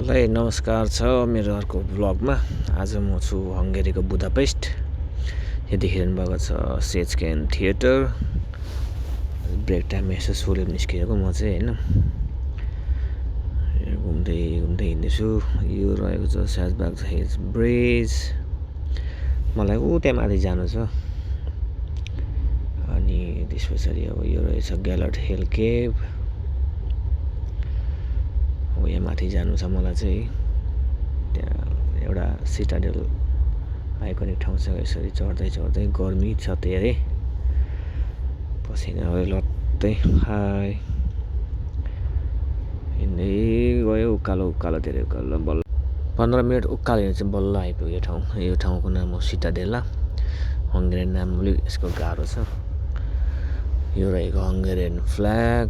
सबैलाई नमस्कार छ मेरो अर्को भ्लगमा। आज म छु हंगेरीको बुदापेस्ट। यो देखिरहनु भएको छ सेजकेन थिएटर। ब्रेक टाइम यसो सोलेर निस्किएको म चाहिँ हैन, घुम्दै घुम्दै हिँड्दैछु। यो रहेको छ साजबाग हेज ब्रिज। मलाई ऊ त्यहाँ माथि जानु छ। अनि त्यसपछि अब यो रहेछ ग्यालर्ड हिल केभ। यहाँ माथि जानु छ मलाई चाहिँ। त्यहाँ एउटा सिटाडेल आइकोनिक ठाउँ छ। यसरी चढ्दै चढ्दै गर्मी छ धेरै, पसिनाले लत्तै हाय हिँड्दै गयो। उकालो उकालो धेरै उकालो, बल्ल 15 मिनट उकालो हिँड्दा चाहिँ बल्ल आइपुग्यो यो ठाउँ। यो ठाउँको नाम हो सिटाडेला। हंगेरियन नाम अलिक यसको गाह्रो छ। यो रहेको हंगेरियन फ्ल्याग।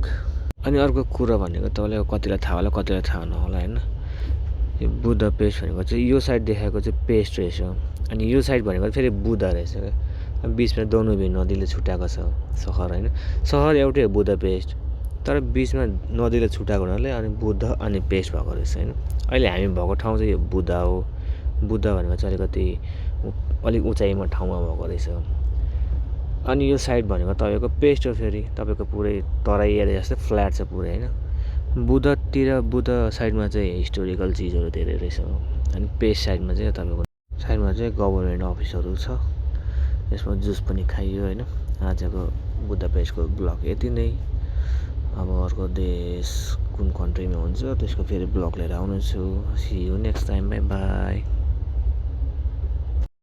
अनि अर्को कुरा भनेको तपाईँलाई कतिलाई थाहा होला कतिलाई थाहा नहोला हैन। यो बुदापेस्ट भनेको चाहिँ यो साइड देखाएको चाहिँ पेस्ट रहेछ, अनि यो साइड भनेको फेरि बुदा रहेछ क्या। बिचमा दनुबी नदीले छुट्याएको छ सहर हैन। सहर एउटै हो बुदापेस्ट, तर बिचमा नदीले छुट्याएको हुनाले अनि बुद्ध अनि पेस्ट भएको रहेछ हैन। अहिले हामी भएको ठाउँ चाहिँ यो बुदा हो। बुदा भनेको चाहिँ अलिक उचाइमा ठाउँमा भएको रहेछ। अनि यो साइड भनेको तपाईँको पेस्ट हो। फेरि तपाईँको पुरै तराई एरिया जस्तै फ्ल्याट छ पुरै हैन। बुद्ध साइडमा चाहिँ हिस्टोरिकल चिजहरू धेरै रहेछ। अनि पेस्ट साइडमा चाहिँ तपाईँको गभर्नमेन्ट अफिसहरू छ। यसमा जुस पनि खाइयो हैन। आजको बुदापेस्टको ब्लग यति नै। अब अर्को देश कुन कन्ट्रीमा हुन्छ त्यसको फेरि ब्लग लिएर आउनेछु। See you next time, bye by.